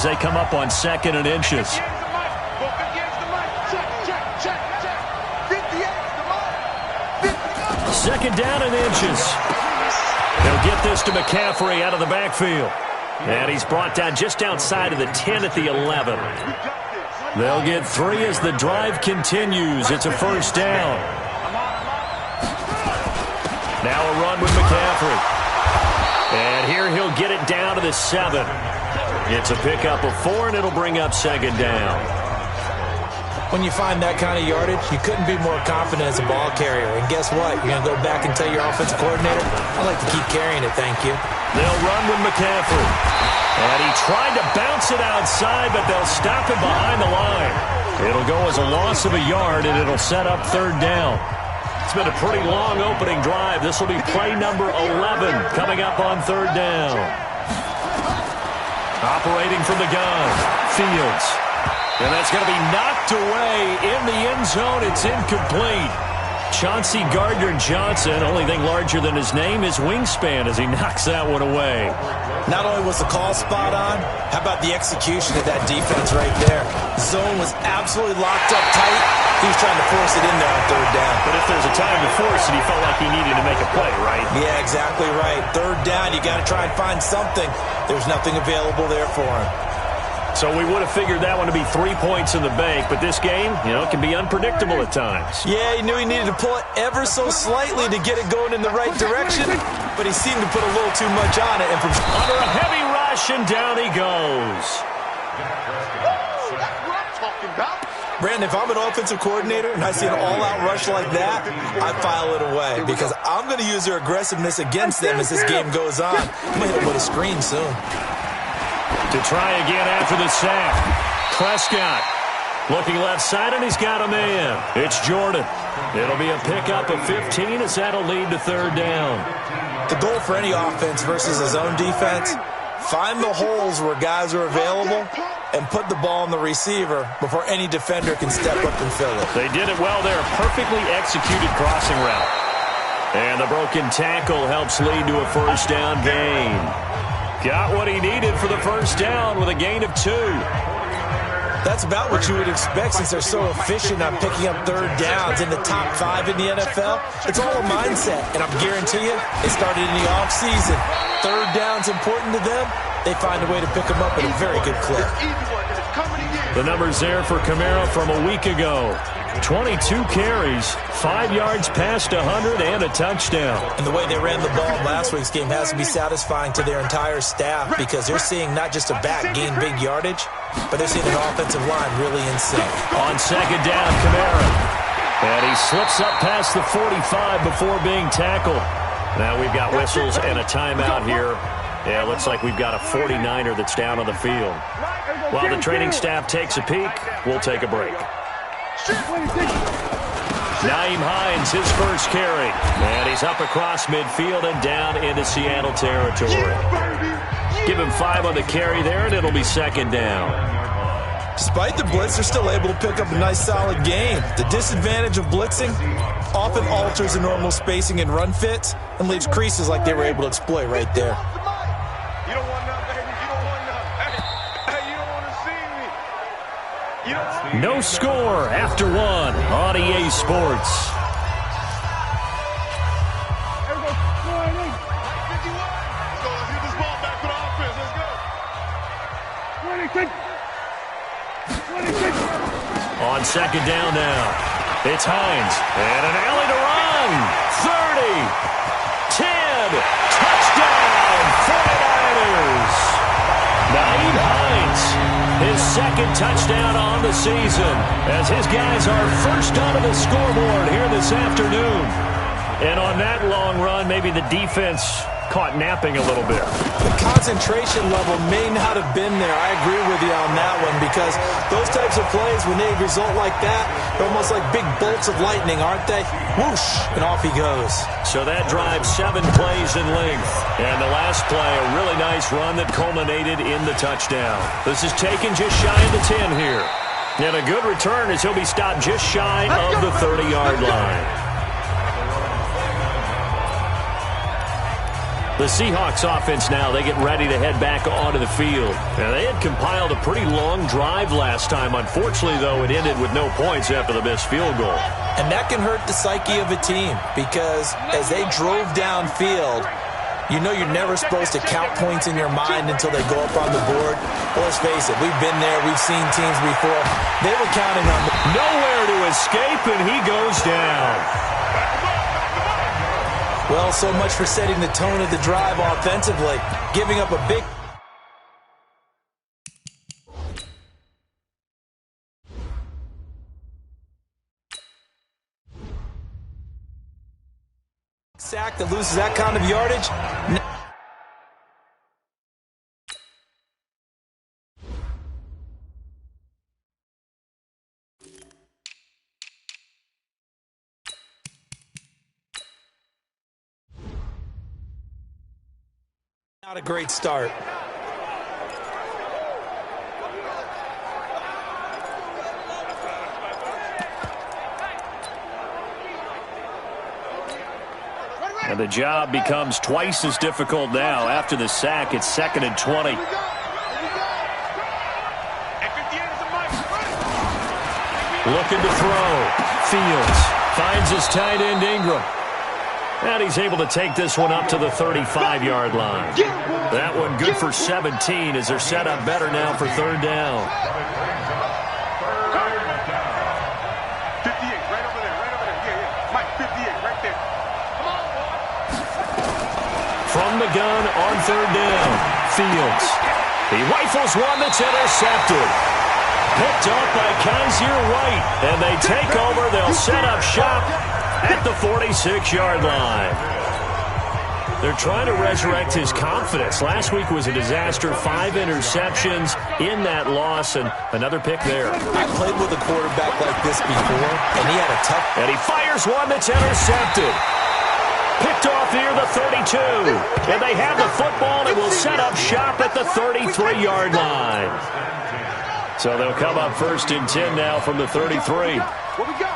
They come up on 2nd and inches. Second down and inches. They'll get this to McCaffrey out of the backfield. And he's brought down just outside of the 10 at the 11. They'll get 3 as the drive continues. It's a first down. Now a run with McCaffrey. And here he'll get it down to the 7. It's a pickup of 4, and it'll bring up 2nd down. When you find that kind of yardage, you couldn't be more confident as a ball carrier. And guess what? You're going to go back and tell your offensive coordinator, I'd like to keep carrying it, thank you. They'll run with McCaffrey. And he tried to bounce it outside, but they'll stop it behind the line. It'll go as a loss of a yard, and it'll set up 3rd down. It's been a pretty long opening drive. This will be play number 11 coming up on 3rd down. Operating from the gun, Fields. And that's going to be knocked away in the end zone. It's incomplete. Chauncey Gardner-Johnson, only thing larger than his name is wingspan as he knocks that one away. Not only was the call spot on, how about the execution of that defense right there? Zone was absolutely locked up tight. He was trying to force it in there on 3rd down. But if there's a time to force it, he felt like he needed to make a play, right? Yeah, exactly right. 3rd down, you got to try and find something. There's nothing available there for him. So we would have figured that one to be 3 points in the bank, but this game, can be unpredictable at times. Yeah, he knew he needed to pull it ever so slightly to get it going in the right direction, but he seemed to put a little too much on it. And from under a heavy rush, and down he goes. Brandon, if I'm an offensive coordinator and I see an all-out rush like that, I file it away because I'm going to use their aggressiveness against them as this game goes on. I'm going to hit them with a screen soon. To try again after the sack. Prescott looking left side, and he's got a man. It's Jordan. It'll be a pickup of 15 as that'll lead to 3rd down. The goal for any offense versus his own defense, find the holes where guys are available and put the ball on the receiver before any defender can step up and fill it. They did it well there. Perfectly executed crossing route. And the broken tackle helps lead to a first down gain. Got what he needed for the first down with a gain of 2. That's about what you would expect since they're so efficient on picking up 3rd downs in the top 5 in the NFL. It's all a mindset, and I guarantee you, it started in the offseason. 3rd down's important to them. They find a way to pick them up at a very good clip. The numbers there for Kamara from a week ago. 22 carries, 5 yards past 100, and a touchdown. And the way they ran the ball in last week's game has to be satisfying to their entire staff because they're seeing not just a back gain big yardage, but they're seeing an offensive line really in sync. On 2nd down, Kamara. And he slips up past the 45 before being tackled. Now we've got whistles and a timeout here. Yeah, looks like we've got a 49er that's down on the field. While the training staff takes a peek, we'll take a break. Nyheim Hines, his first carry. And he's up across midfield and down into Seattle territory. Give him 5 on the carry there, and it'll be 2nd down. Despite the blitz, they're still able to pick up a nice, solid gain. The disadvantage of blitzing often alters the normal spacing and run fits and leaves creases like they were able to exploit right there. No score after 1 on EA Sports. On 2nd down now, it's Hines, and an alley to run. 30, 10, touchdown, 49ers. Nyheim Hines, his 2nd touchdown on the season, as his guys are first onto the scoreboard here this afternoon. And on that long run, maybe the defense caught napping a little bit. The concentration level may not have been there. I agree with you on that one because those types of plays, when they result like that, they're almost like big bolts of lightning, aren't they? Whoosh, and off he goes. So that drives 7 plays in length. And the last play, a really nice run that culminated in the touchdown. This is taken just shy of the 10 here. And a good return as he'll be stopped just shy of the 30-yard line. The Seahawks offense now, they get ready to head back onto the field. Now, they had compiled a pretty long drive last time. Unfortunately, though, it ended with no points after the missed field goal. And that can hurt the psyche of a team because as they drove downfield, you know you're never supposed to count points in your mind until they go up on the board. Well, let's face it, we've been there. We've seen teams before. They were counting on nowhere to escape, and he goes down. Well, so much for setting the tone of the drive offensively, giving up a big sack that loses that kind of yardage. Not a great start. And the job becomes twice as difficult now. After the sack, it's 2nd and 20. Looking to throw. Fields finds his tight end Ingram. And he's able to take this one up to the 35-yard line. That one good for 17 as they're set up better now for 3rd down. 58, right over there, right over there. Yeah. Mike, 58, right there. Come on, boy. From the gun on 3rd down, Fields. He rifles one that's intercepted. Picked off by Kaiser White. And they take over. They'll set up shop at the 46-yard line. They're trying to resurrect his confidence. Last week was a disaster. 5 interceptions in that loss, and another pick there. I played with a quarterback like this before, and he had a tough... And he fires one that's intercepted. Picked off near the 32. And they have the football, and it will set up shop at the 33-yard line. So they'll come up 1st and 10 now from the 33. What we got?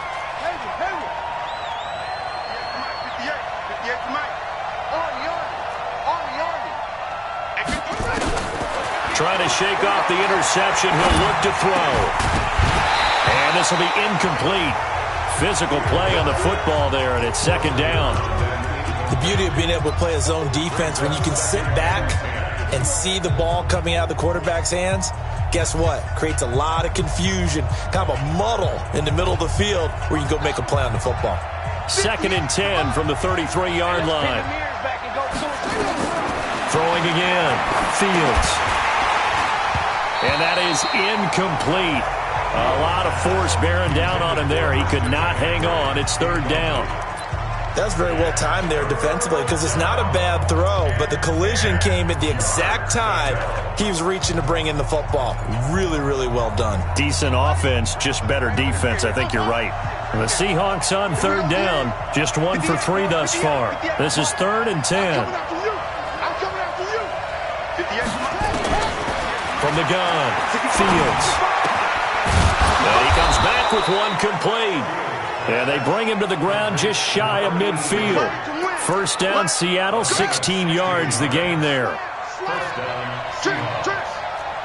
Trying to shake off the interception. He'll look to throw. And this will be incomplete. Physical play on the football there, and it's 2nd down. The beauty of being able to play a zone defense when you can sit back and see the ball coming out of the quarterback's hands, guess what? Creates a lot of confusion, kind of a muddle in the middle of the field where you can go make a play on the football. 2nd and 10 from the 33-yard line. Throwing again. Fields. And that is incomplete. A lot of force bearing down on him there. He could not hang on. It's 3rd down. That was very well timed there defensively because it's not a bad throw, but the collision came at the exact time he was reaching to bring in the football. Really, really well done. Decent offense, just better defense. I think you're right. The Seahawks on 3rd down. Just 1 for 3 thus far. This is 3rd and 10. From the gun, Fields. And he comes back with one complete. And they bring him to the ground just shy of midfield. 1st down, Seattle, 16 yards the gain there. Trips.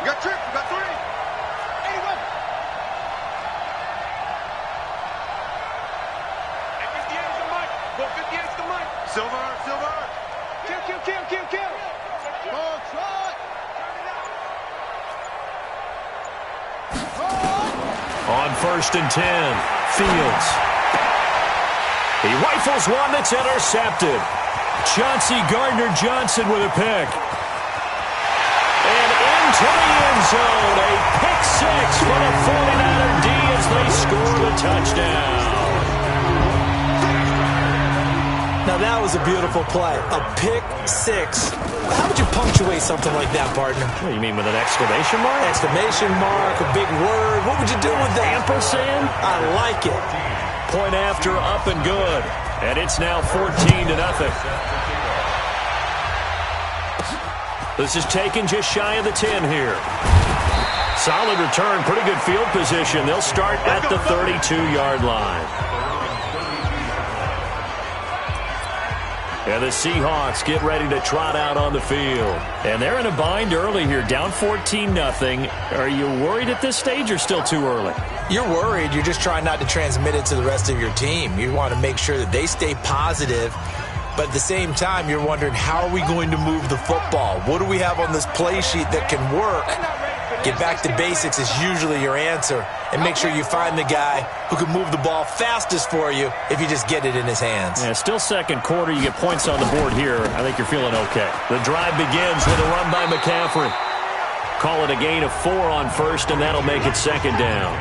We got 3. 81. And 58 is the mic. 58 is the mic. Silver. Kill. Oh, try. On 1st and 10, Fields. He rifles one that's intercepted. Chauncey Gardner-Johnson with a pick. And into the end zone, a pick 6 for the 49er D as they score the touchdown. Now that was a beautiful play. A pick 6. How would you punctuate something like that, partner? What do you mean, with an exclamation mark? Exclamation mark, a big word. What would you do with that? Ampersand? I like it. Point after, up and good. And it's now 14-0. This is taken just shy of the 10 here. Solid return, pretty good field position. They'll start at the 32-yard line. And the Seahawks get ready to trot out on the field. And they're in a bind early here, down 14-0. Are you worried at this stage or still too early? You're worried. You're just trying not to transmit it to the rest of your team. You want to make sure that they stay positive. But at the same time, you're wondering, how are we going to move the football? What do we have on this play sheet that can work? Get back to basics is usually your answer. And make sure you find the guy who can move the ball fastest for you if you just get it in his hands. Yeah, still second quarter. You get points on the board here. I think you're feeling okay. The drive begins with a run by McCaffrey. Call it a gain of 4 on first, and that'll make it second down.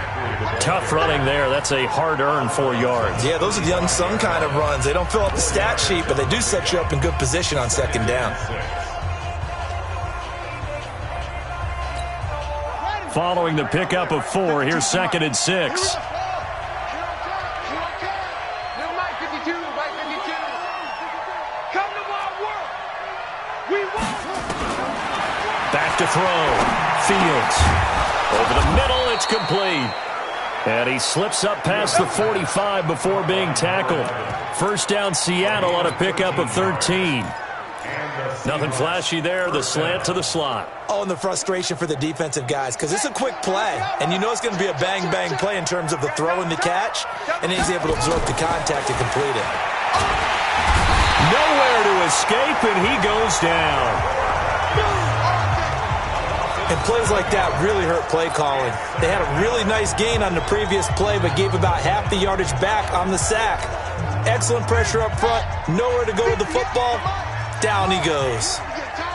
Tough running there. That's a hard-earned 4 yards. Yeah, those are the unsung kind of runs. They don't fill up the stat sheet, but they do set you up in good position on second down. Following the pickup of 4, here's second and 6. Back to throw. Fields. Over the middle, it's complete. And he slips up past the 45 before being tackled. First down, Seattle on a pickup of 13. Nothing flashy there. The slant to the slot. Oh, and the frustration for the defensive guys, because it's a quick play. And you know it's going to be a bang-bang play in terms of the throw and the catch. And he's able to absorb the contact and complete it. Nowhere to escape, and he goes down. And plays like that really hurt play calling. They had a really nice gain on the previous play, but gave about half the yardage back on the sack. Excellent pressure up front. Nowhere to go with the football. Down he goes.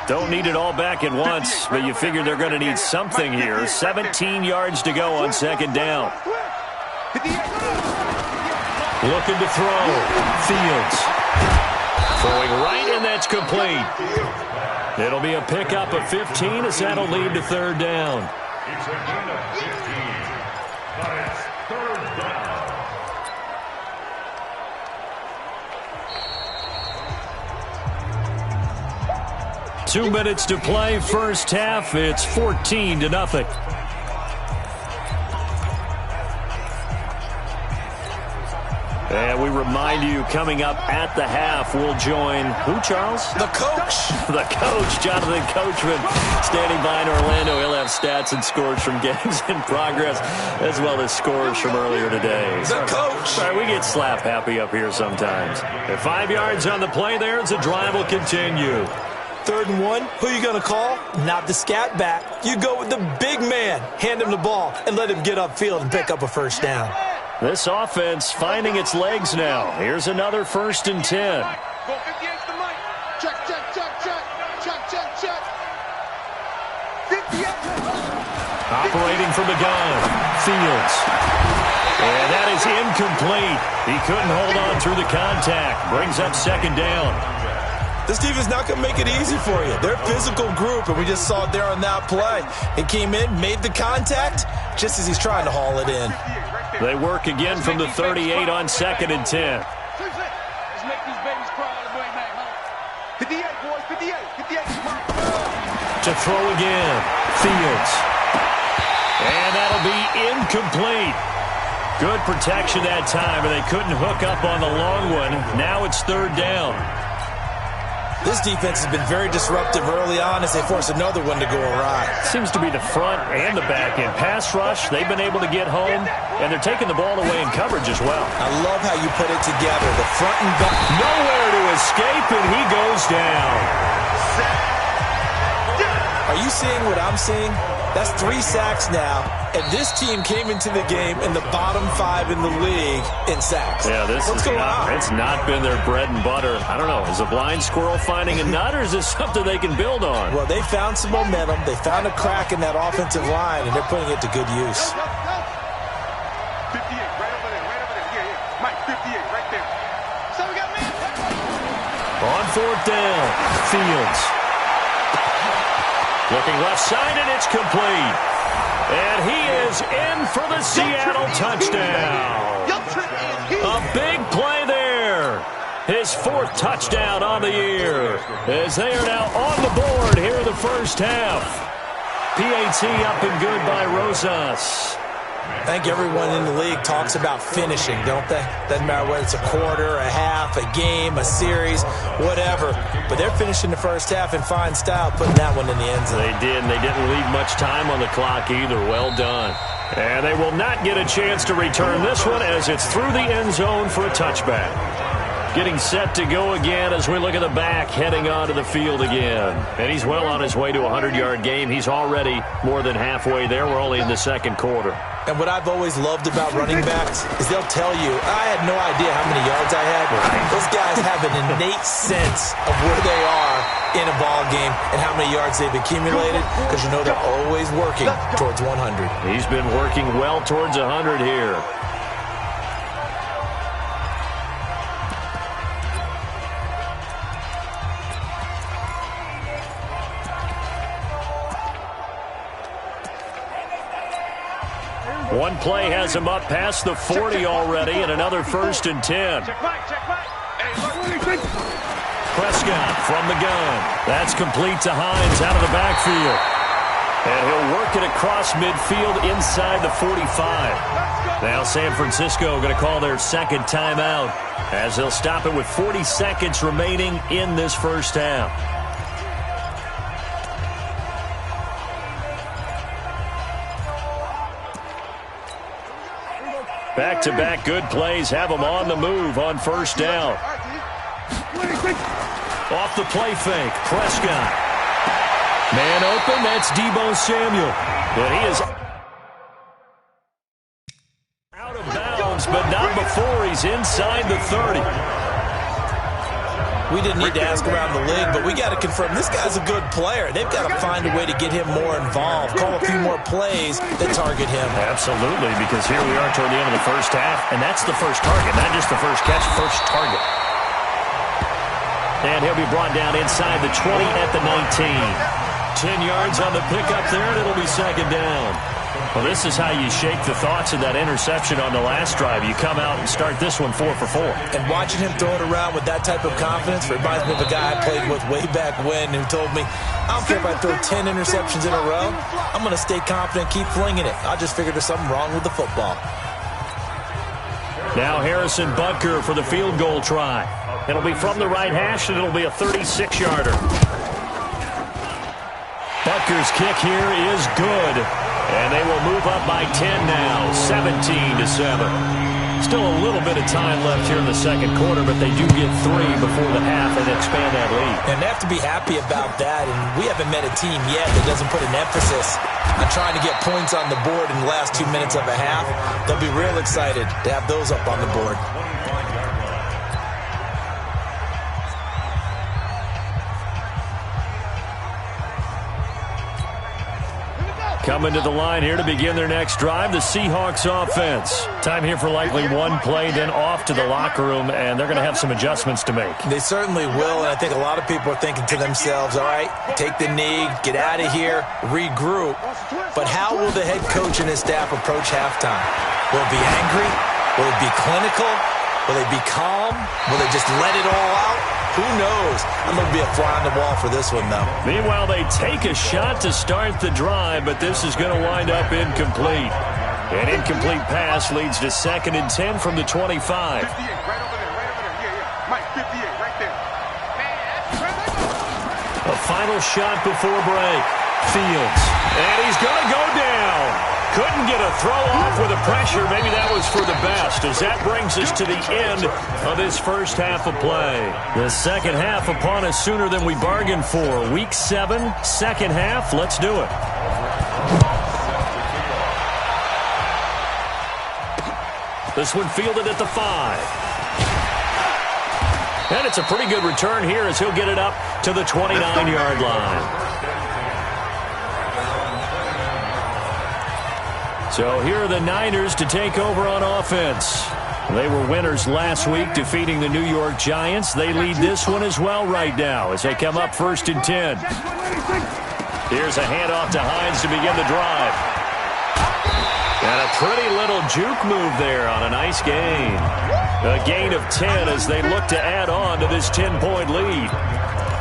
Don't need it all back at once, but you figure they're going to need something here. 17 yards to go on second down. Looking to throw. Fields. Throwing right, and that's complete. It'll be a pickup of 15 as that'll lead to third down. It's a gain of 15, but it's third down. Two minutes to play, first half. It's 14-0. And we remind you, coming up at the half, we'll join who, Charles? The coach. The coach, Jonathan Coachman, standing by in Orlando. He'll have stats and scores from games in progress, as well as scores from earlier today. The coach. Sorry, we get slap happy up here sometimes. At 5 yards on the play there, as the drive will continue. 3rd and 1, who you going to call? Not the scat back. You go with the big man. Hand him the ball and let him get upfield and pick up a first down. This offense finding its legs now. Here's another 1st and 10. Go 58 to Mike. Check, check, check, check. Check, check, check. 58. Operating from the gun. Fields. And that is incomplete. He couldn't hold on through the contact. Brings up second down. This defense not going to make it easy for you. They're a physical group, and we just saw it there on that play. He came in, made the contact, just as he's trying to haul it in. They work again from the 38 on 2nd and 10. Let's make these babies cry all the way back, huh? 58, boys, 58, 58. To throw again. Fields. And that'll be incomplete. Good protection that time, and they couldn't hook up on the long one. Now it's 3rd down. This defense has been very disruptive early on as they force another one to go awry. Seems to be the front and the back end. Pass rush, they've been able to get home, and they're taking the ball away in coverage as well. I love how you put it together, the front and back. Nowhere to escape, and he goes down. Are you seeing what I'm seeing? That's 3 sacks now, and this team came into the game in the bottom 5 in the league in sacks. Yeah, What's going on? It's not been their bread and butter. I don't know. Is a blind squirrel finding a nut, or is this something they can build on? Well, they found some momentum. They found a crack in that offensive line, and they're putting it to good use. 58, right over there, right over there. Yeah, yeah. Mike, 58, right there. So we got me. On 4th down, Fields. Looking left side, and it's complete. And he is in for the Seattle touchdown. A big play there. His 4th touchdown on the year. As they are now on the board here in the first half. PAT up and good by Rosas. I think everyone in the league talks about finishing, don't they? Doesn't matter whether it's a quarter, a half, a game, a series, whatever. But they're finishing the first half in fine style, putting that one in the end zone. They did, and they didn't leave much time on the clock either. Well done. And they will not get a chance to return this one as it's through the end zone for a touchback. Getting set to go again as we look at the back, heading onto the field again. And he's well on his way to a 100-yard game. He's already more than halfway there. We're only in the second quarter. And what I've always loved about running backs is they'll tell you, I had no idea how many yards I had. Those guys have an innate sense of where they are in a ball game and how many yards they've accumulated, because you know they're always working towards 100. He's been working well towards 100 here. One play has him up past the 40 already, and another 1st and 10. Prescott from the gun. That's complete to Hines out of the backfield. And he'll work it across midfield inside the 45. Now San Francisco going to call their second timeout as they'll stop it with 40 seconds remaining in this first half. Back-to-back good plays have them on the move on first down. Off the play fake, Prescott. Man open, that's Deebo Samuel. But he is out of bounds, but not before he's inside the 30. We didn't need to ask around the league, but we got to confirm this guy's a good player. They've got to find a way to get him more involved, call a few more plays that target him. Absolutely, because here we are toward the end of the first half, and that's the first target, not just the first catch, first target. And he'll be brought down inside the 20 at the 19. 10 yards on the pickup there, and it'll be second down. Well, this is how you shake the thoughts of that interception on the last drive. You come out and start this one 4 for 4. And watching him throw it around with that type of confidence reminds me of a guy I played with way back when who told me, I don't care if I throw 10 interceptions in a row. I'm going to stay confident, keep flinging it. I just figured there's something wrong with the football. Now Harrison Butker for the field goal try. It'll be from the right hash, and it'll be a 36-yarder. Butker's kick here is good. And they will move up by 10 now, 17-7. Still a little bit of time left here in the second quarter, but they do get 3 before the half and expand that lead. And they have to be happy about that, and we haven't met a team yet that doesn't put an emphasis on trying to get points on the board in the last 2 minutes of a half. They'll be real excited to have those up on the board. Coming to the line here to begin their next drive, the Seahawks offense. Time here for likely one play, then off to the locker room, and they're going to have some adjustments to make. They certainly will, and I think a lot of people are thinking to themselves, all right, take the knee, get out of here, regroup. But how will the head coach and his staff approach halftime? Will it be angry? Will it be clinical? Will they be calm? Will they just let it all out? Who knows? I'm going to be a fly on the wall for this one, though. Meanwhile, they take a shot to start the drive, but this is going to wind up incomplete. An incomplete pass leads to 2nd and 10 from the 25. 58, right over there, yeah. Mike, 58, right there. A final shot before break. Fields. And he's going to go down. Couldn't get a throw off with the pressure. Maybe that was for the best, as that brings us to the end of this first half of play. The second half upon us sooner than we bargained for. Week 7, second half. Let's do it. This one fielded at the 5. And it's a pretty good return here as he'll get it up to the 29-yard line. So here are the Niners to take over on offense. They were winners last week, defeating the New York Giants. They lead this one as well right now as they come up 1st and 10. Here's a handoff to Hines to begin the drive. And a pretty little juke move there on a nice gain. A gain of 10 as they look to add on to this 10-point lead.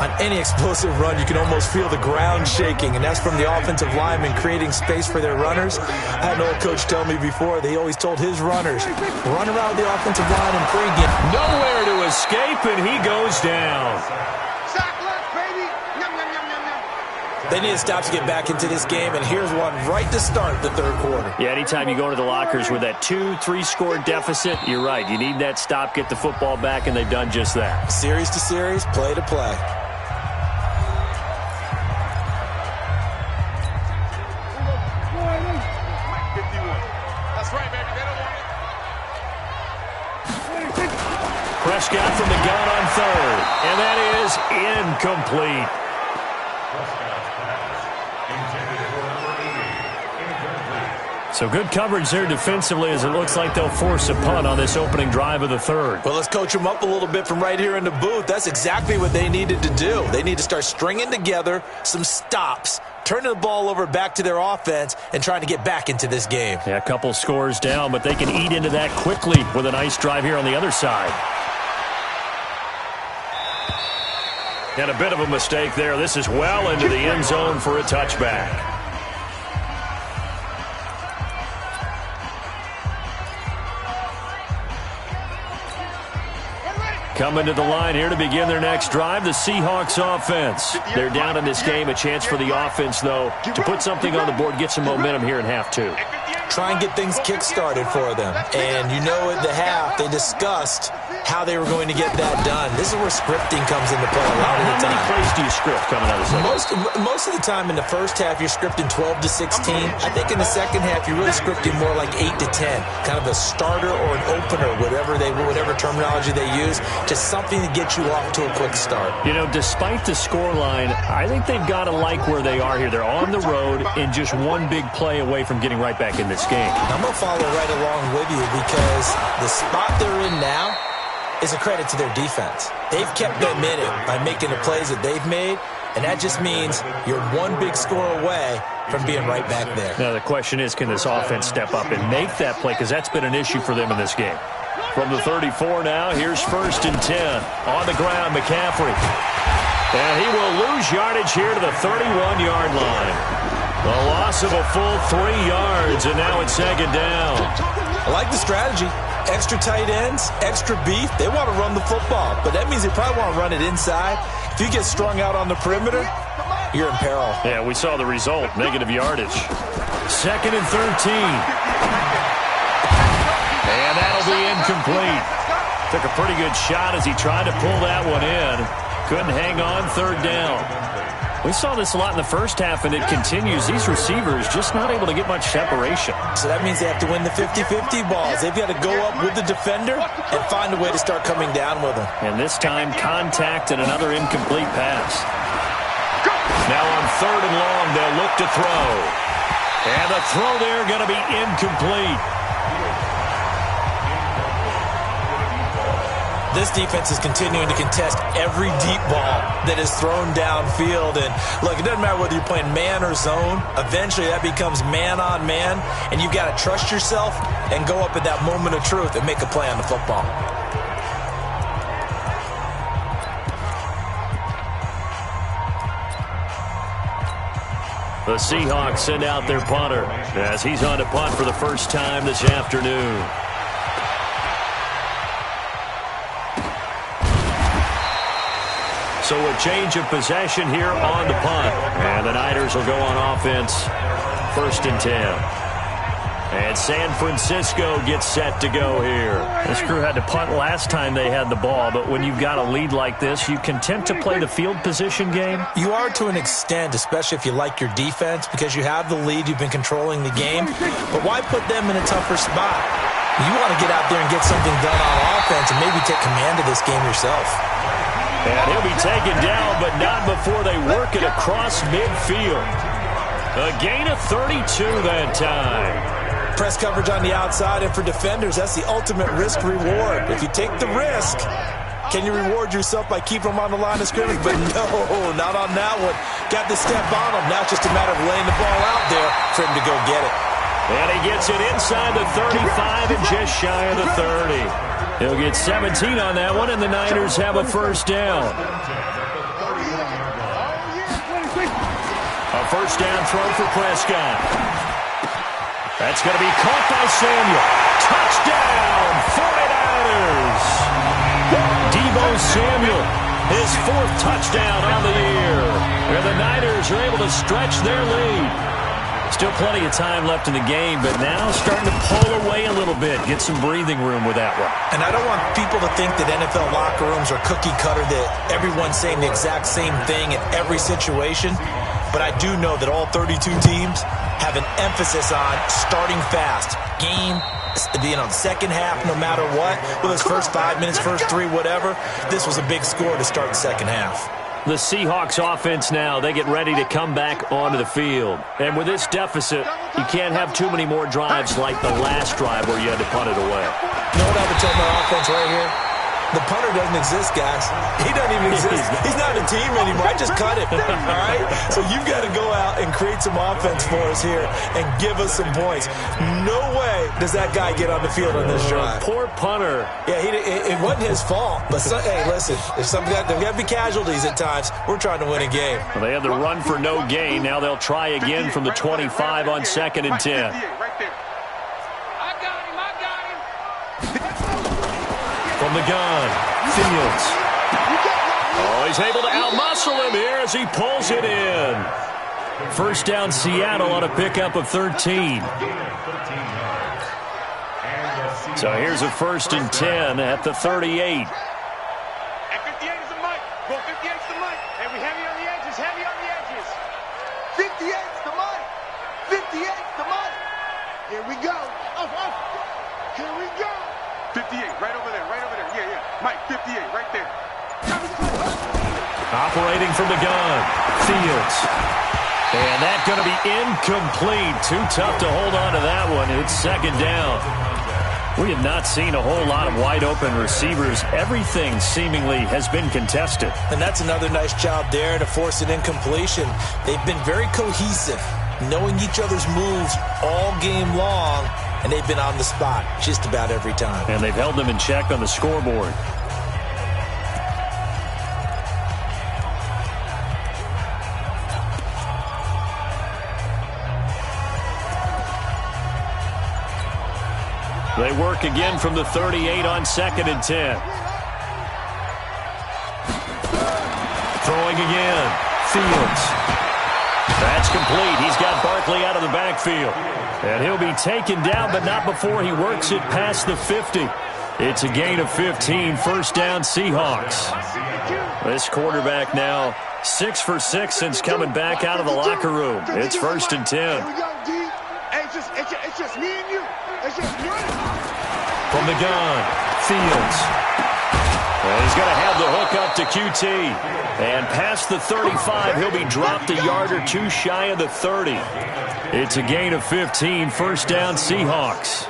On any explosive run, you can almost feel the ground shaking, and that's from the offensive linemen creating space for their runners. I had an old coach tell me before, they always told his runners, run around the offensive line and pregame. Nowhere to escape, and he goes down. They need to stop to get back into this game, and here's one right to start the third quarter. Yeah, anytime you go into the lockers with that 2-3 score deficit, you're right. You need that stop, get the football back, and they've done just that. Series to series, play to play. That's right, baby. They don't want it. Prescott from the gun on third, and that is incomplete. So good coverage there defensively as it looks like they'll force a punt on this opening drive of the third. Well, let's coach them up a little bit from right here in the booth. That's exactly what they needed to do. They need to start stringing together some stops, turning the ball over back to their offense, and trying to get back into this game. Yeah, a couple scores down, but they can eat into that quickly with a nice drive here on the other side. And a bit of a mistake there. This is well into the end zone for a touchback. Coming to the line here to begin their next drive, the Seahawks offense. They're down in this game. A chance for the offense, though, to put something on the board, get some momentum here in half two. Try and get things kick-started for them. And you know at the half, they discussed how they were going to get that done. This is where scripting comes into play a lot of the time. How many plays do you script coming out of the second? Most of the time in the first half, you're scripting 12 to 16. I think in the second half, you're really scripting more like 8 to 10. Kind of a starter or an opener, whatever terminology they use, just something to get you off to a quick start. You know, despite the scoreline, I think they've got to like where they are here. They're on the road and just one big play away from getting right back in this game. I'm going to follow right along with you because the spot they're in now is a credit to their defense. They've kept them in it by making the plays that they've made, and that just means you're one big score away from being right back there. Now, the question is, can this offense step up and make that play? Because that's been an issue for them in this game. From the 34 now, here's 1st and 10. On the ground, McCaffrey. And he will lose yardage here to the 31-yard line. A loss of a full 3 yards, and now it's 2nd down. I like the strategy. Extra tight ends, extra beef. They want to run the football, but that means they probably want to run it inside. If you get strung out on the perimeter, you're in peril. Yeah, we saw the result, negative yardage. 2nd and 13. And that'll be incomplete. Took a pretty good shot as he tried to pull that one in. Couldn't hang on, 3rd down. We saw this a lot in the first half, and it continues. These receivers just not able to get much separation. So that means they have to win the 50-50 balls. They've got to go up with the defender and find a way to start coming down with them. And this time, contact and another incomplete pass. Now on 3rd and long, they'll look to throw. And the throw there going to be incomplete. This defense is continuing to contest every deep ball that is thrown downfield. And look, it doesn't matter whether you're playing man or zone. Eventually, that becomes man on man. And you've got to trust yourself and go up at that moment of truth and make a play on the football. The Seahawks send out their punter as he's on to punt for the first time this afternoon. So a change of possession here on the punt. And the Niners will go on offense, 1st and 10. And San Francisco gets set to go here. This crew had to punt last time they had the ball, but when you've got a lead like this, you content to play the field position game? You are to an extent, especially if you like your defense, because you have the lead, you've been controlling the game. But why put them in a tougher spot? You want to get out there and get something done on offense and maybe take command of this game yourself. And he'll be taken down, but not before they work it across midfield. A gain of 32 that time. Press coverage on the outside, and for defenders, that's the ultimate risk-reward. If you take the risk, can you reward yourself by keeping them on the line of scrimmage? But no, not on that one. Got the step on him. Now it's just a matter of laying the ball out there for him to go get it. And he gets it inside the 35 and just shy of the 30. He'll get 17 on that one, and the Niners have a 1st down. first down throw for Prescott. That's going to be caught by Samuel. Touchdown, 49ers. Deebo Samuel, his 4th touchdown on the year. And the Niners are able to stretch their lead. Still plenty of time left in the game, but now starting to pull away a little bit, get some breathing room with that one. And I don't want people to think that NFL locker rooms are cookie cutter, that everyone's saying the exact same thing in every situation. But I do know that all 32 teams have an emphasis on starting fast. Game, second half, no matter what. Well, those first 5 minutes, first 3, whatever. This was a big score to start the second half. The Seahawks offense now, they get ready to come back onto the field. And with this deficit, you can't have too many more drives like the last drive where you had to punt it away. You know what I would tell my offense right here? The punter doesn't exist, guys. He doesn't even exist. He's not a team anymore. I just cut him, all right? So you've got to go out and create some offense for us here and give us some points. No way does that guy get on the field on this drive. Poor punter. Yeah, it wasn't his fault. But, hey, listen, there's got to be casualties at times. We're trying to win a game. Well, they had the run for no gain. Now they'll try again from the 25 on 2nd and 10. From the gun, Fields. Oh, he's able to outmuscle him here as he pulls it in. First down, Seattle on a pickup of 13. So here's a 1st and 10 at the 38. And 58 is the mic. Go 58 is the mic. And we heavy on the edges, heavy on the edges. 58 is the mic. 58 is the mic. Here we go. Here we go. 58, right over there, right over there. Yeah, yeah. Mike, 58, right there. Operating from the gun, Fields. And that's going to be incomplete. Too tough to hold on to that one. It's 2nd down. We have not seen a whole lot of wide-open receivers. Everything seemingly has been contested. And that's another nice job there to force an incompletion. They've been very cohesive, knowing each other's moves all game long. And they've been on the spot just about every time. And they've held them in check on the scoreboard. They work again from the 38 on 2nd and 10. Throwing again. Fields. That's complete. He's got Barkley out of the backfield. And he'll be taken down, but not before he works it past the 50. It's a gain of 15, 1st down Seahawks. This quarterback now 6 for 6 since coming back out of the locker room. It's 1st and 10. Here we go, D. It's just me and you. It's just me. From the gun, Fields. And he's going to have the hook up to QT. And past the 35, he'll be dropped a yard or two shy of the 30. It's a gain of 15, 1st down Seahawks.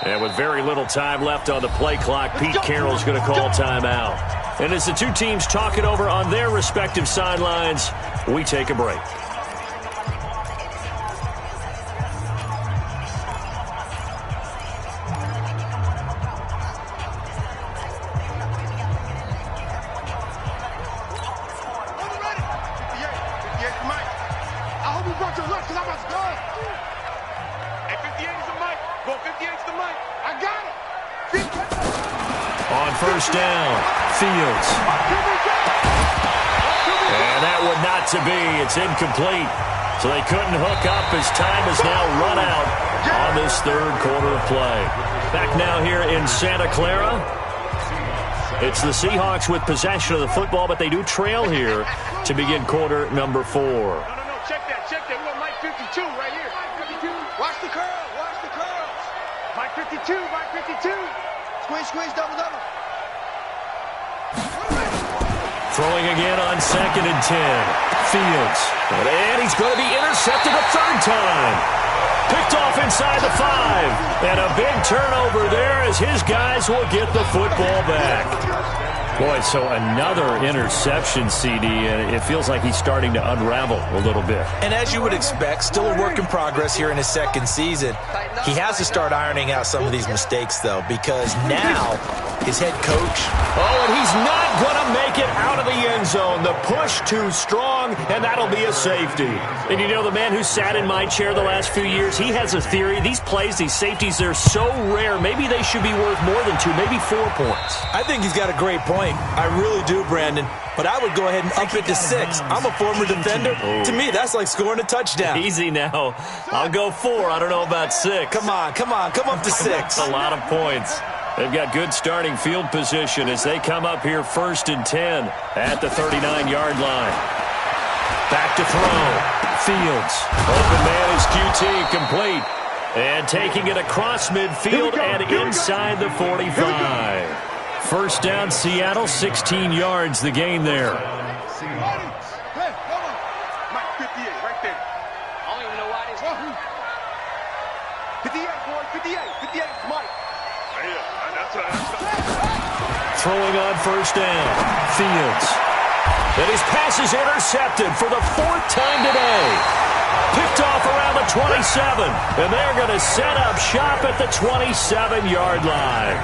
And with very little time left on the play clock, Pete Carroll's going to call timeout. And as the two teams talk it over on their respective sidelines, we take a break. First down, Fields. And that would not to be. It's incomplete. So they couldn't hook up as time has now run out on this 3rd quarter of play. Back now here in Santa Clara. It's the Seahawks with possession of the football, but they do trail here to begin quarter number 4. No. Check that. We want Mike 52 right here. Watch the curls. Mike 52. Squeeze, double. Throwing again on 2nd and 10. Fields. And he's going to be intercepted a third time. Picked off inside the 5. And a big turnover there as his guys will get the football back. Boy, so another interception, CD, and it feels like he's starting to unravel a little bit. And as you would expect, still a work in progress here in his second season. He has to start ironing out some of these mistakes, though, because now his head coach... Oh, and he's not going to make it out of the end zone. The push too strong, and that'll be a safety. And you know, the man who sat in my chair the last few years, he has a theory. These plays, these safeties, they're so rare. Maybe they should be worth more than 2, maybe 4 points. I think he's got a great point. I really do, Brandon. But I would go ahead and up it to 6. I'm a former defender. To me, that's like scoring a touchdown. Easy now. I'll go 4. I don't know about 6. Come on. Come up to 6. That's a lot of points. They've got good starting field position as they come up here 1st and 10 at the 39-yard line. Back to throw. Fields. Open man is QT, complete. And taking it across midfield and inside the 45. First down, Seattle, 16 yards, the gain there. Mike, 58, right there. I don't even know why this. 58, boy, 58, Mike. Throwing on first down, Fields. And his pass is intercepted for the 4th time today. Picked off around the 27, and they're going to set up shop at the 27-yard line.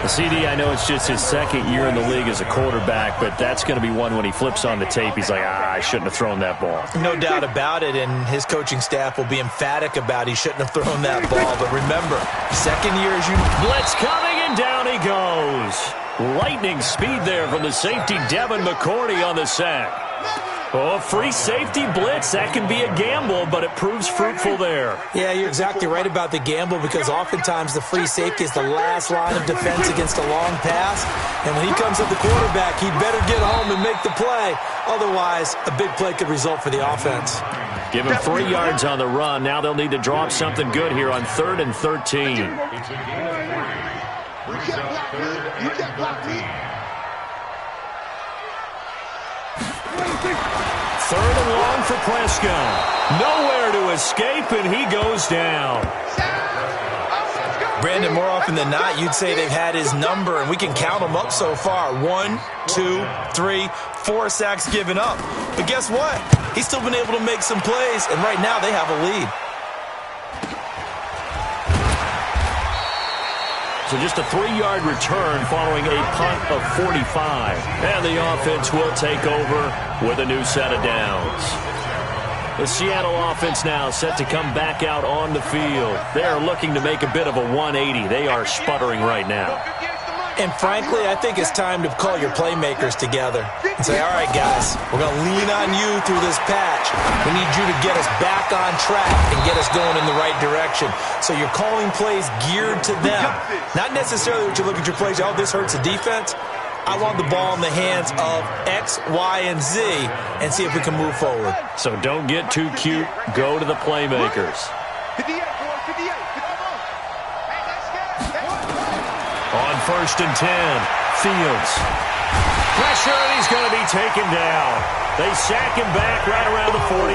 CD, I know it's just his 2nd year in the league as a quarterback, but that's going to be one when he flips on the tape. He's like, I shouldn't have thrown that ball. No doubt about it, and his coaching staff will be emphatic about he shouldn't have thrown that ball. But remember, 2nd year as you... Blitz coming, and down he goes. Lightning speed there from the safety, Devin McCourty on the sack. Oh, free safety blitz, that can be a gamble, but it proves fruitful there. Yeah, you're exactly right about the gamble because oftentimes the free safety is the last line of defense against a long pass. And when he comes at the quarterback, he better get home and make the play. Otherwise, a big play could result for the offense. Give him 3 yards on the run. Now they'll need to draw up something good here on 3rd and 13. You can't block me. 3rd and long for Prescott. Nowhere to escape, and he goes down. Brandon, more often than not, you'd say they've had his number, and we can count them up so far. 1, 2, 3, 4 sacks given up. But guess what? He's still been able to make some plays, and right now they have a lead. So just a 3-yard return following a punt of 45. And the offense will take over with a new set of downs. The Seattle offense now set to come back out on the field. They are looking to make a bit of a 180. They are sputtering right now. And frankly, I think it's time to call your playmakers together and say, all right, guys, we're going to lean on you through this patch. We need you to get us back on track and get us going in the right direction. So you're calling plays geared to them. Not necessarily what you look at your plays, oh, this hurts the defense. I want the ball in the hands of X, Y, and Z and see if we can move forward. So don't get too cute. Go to the playmakers. 58, boy, 58. On 1st and 10, Fields. Pressure, and he's going to be taken down. They sack him back right around the 44.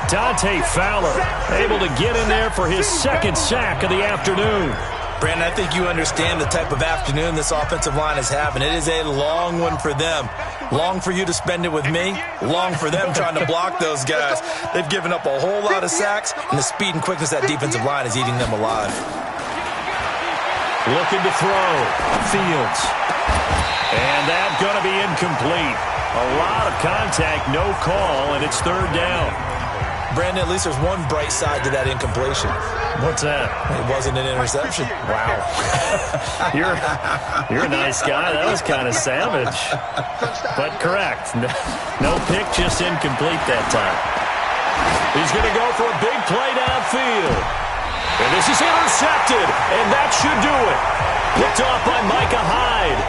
Dante Fowler able to get in there for his 2nd sack of the afternoon. Brandon, I think you understand the type of afternoon this offensive line is having. It is a long one for them. Long for you to spend it with me. Long for them trying to block those guys. They've given up a whole lot of sacks, and the speed and quickness of that defensive line is eating them alive. Looking to throw. Fields. And that's going to be incomplete. A lot of contact, no call, and it's 3rd down. Brandon, at least there's one bright side to that incompletion. What's that? It wasn't an interception. Wow. You're a nice guy. That was kind of savage. But correct. No pick, just incomplete that time. He's going to go for a big play downfield. And this is intercepted, and that should do it. Picked off by Micah Hyde.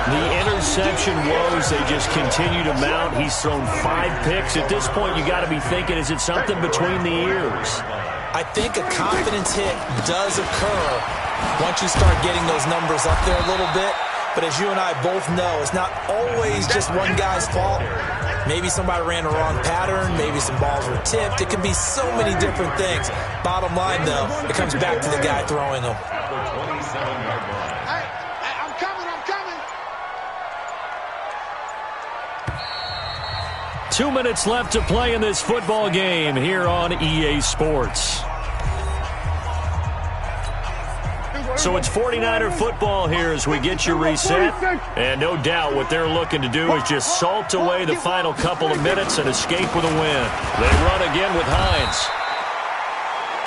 The interception woes, they just continue to mount. He's thrown 5 picks. At this point, you got to be thinking, is it something between the ears? I think a confidence hit does occur once you start getting those numbers up there a little bit. But as you and I both know, it's not always just one guy's fault. Maybe somebody ran the wrong pattern. Maybe some balls were tipped. It can be so many different things. Bottom line, though, it comes back to the guy throwing them. Hey, I'm coming. 2 minutes left to play in this football game here on EA Sports. So it's 49er football here as we get you reset. And no doubt what they're looking to do is just salt away the final couple of minutes and escape with a win. They run again with Hines.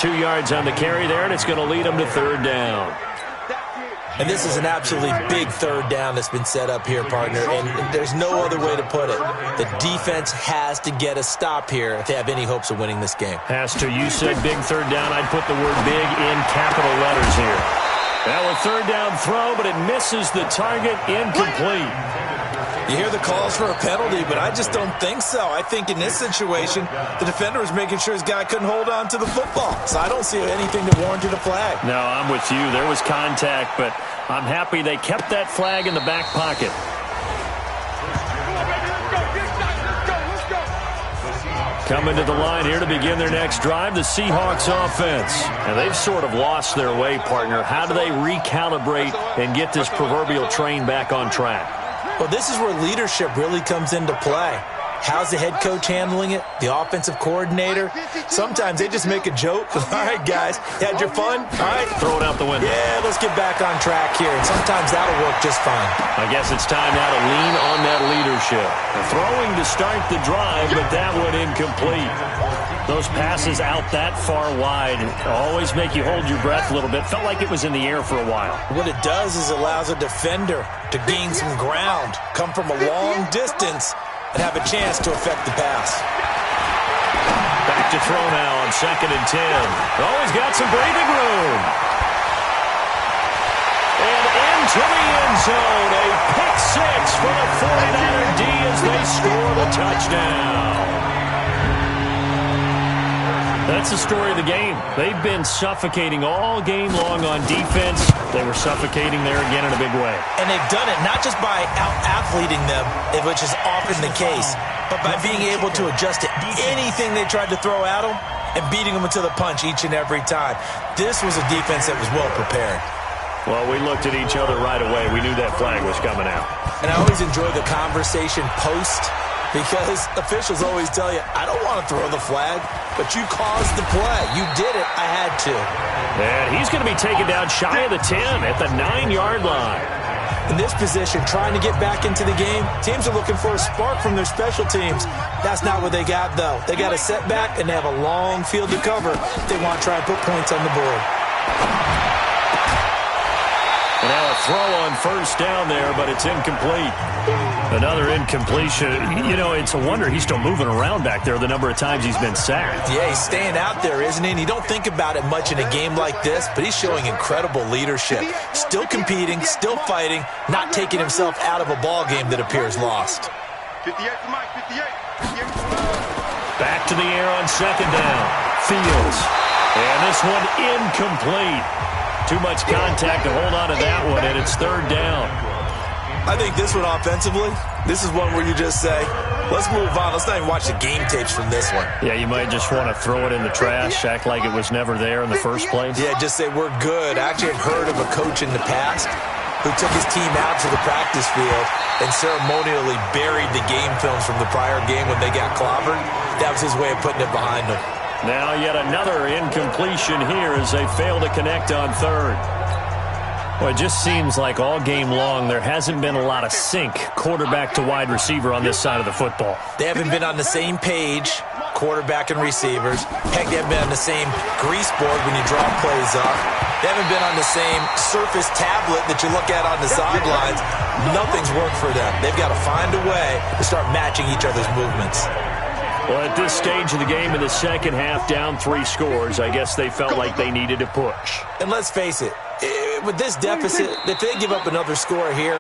2 yards on the carry there, and it's going to lead them to third down. And this is an absolutely big third down that's been set up here, partner, and there's no other way to put it. The defense has to get a stop here if they have any hopes of winning this game. Has to. You said big third down. I'd put the word big in capital letters here. Now a third down throw, but it misses the target, incomplete. You hear the calls for a penalty, but I just don't think so. I think in this situation, the defender was making sure his guy couldn't hold on to the football. So I don't see anything that warranted a flag. No, I'm with you. There was contact, but I'm happy they kept that flag in the back pocket. Coming to the line here to begin their next drive, the Seahawks offense. And they've sort of lost their way, partner. How do they recalibrate and get this proverbial train back on track? Well, this is where leadership really comes into play. How's the head coach handling it? The offensive coordinator? Sometimes they just make a joke. All right, guys, you had your fun? All right. Throw it out the window. Yeah, let's get back on track here. And sometimes that'll work just fine. I guess it's time now to lean on that leadership. Throwing to start the drive, but that one incomplete. Those passes out that far wide always make you hold your breath a little bit. Felt like it was in the air for a while. What it does is it allows a defender to gain some ground, come from a long distance, and have a chance to affect the pass. Back to throw now on 2nd and 10. Oh, he's got some breathing room. And into the end zone. A pick six for the 49er D as they score the touchdown. That's the story of the game. They've been suffocating all game long on defense. They were suffocating there again in a big way. And they've done it not just by out-athleting them, which is often the case, but by being able to adjust to anything they tried to throw at them and beating them into the punch each and every time. This was a defense that was well prepared. Well, we looked at each other right away. We knew that flag was coming out. And I always enjoy the conversation post, because officials always tell you, I don't want to throw the flag, but you caused the play. You did it. I had to. And he's going to be taken down shy of the 10 at the 9-yard line. In this position, trying to get back into the game, teams are looking for a spark from their special teams. That's not what they got, though. They got a setback, and they have a long field to cover if they want to try and put points on the board. And now a throw on first down there, but it's incomplete. Another incompletion. You know, it's a wonder he's still moving around back there the number of times he's been sacked. Yeah, he's staying out there, isn't he? And you don't think about it much in a game like this, but he's showing incredible leadership. Still competing, still fighting, not taking himself out of a ball game that appears lost. 58 to Mike, 58. Back to the air on 2nd down. Fields. And this one incomplete. Too much contact to hold on to that one, and it's 3rd down. I think this one offensively, this is one where you just say, let's move on. Let's not even watch the game tapes from this one. Yeah, you might just want to throw it in the trash, act like it was never there in the first place. Yeah, just say we're good. I actually had heard of a coach in the past who took his team out to the practice field and ceremonially buried the game films from the prior game when they got clobbered. That was his way of putting it behind them. Now yet another incompletion here as they fail to connect on 3rd. Well, it just seems like all game long there hasn't been a lot of sync quarterback to wide receiver on this side of the football. They haven't been on the same page, quarterback and receivers. Heck, they haven't been on the same grease board when you draw plays up. They haven't been on the same surface tablet that you look at on the sidelines. Nothing's worked for them. They've got to find a way to start matching each other's movements. Well, at this stage of the game in the second half, down 3 scores, I guess they felt like they needed to push. And let's face it, with this deficit, if they give up another score here,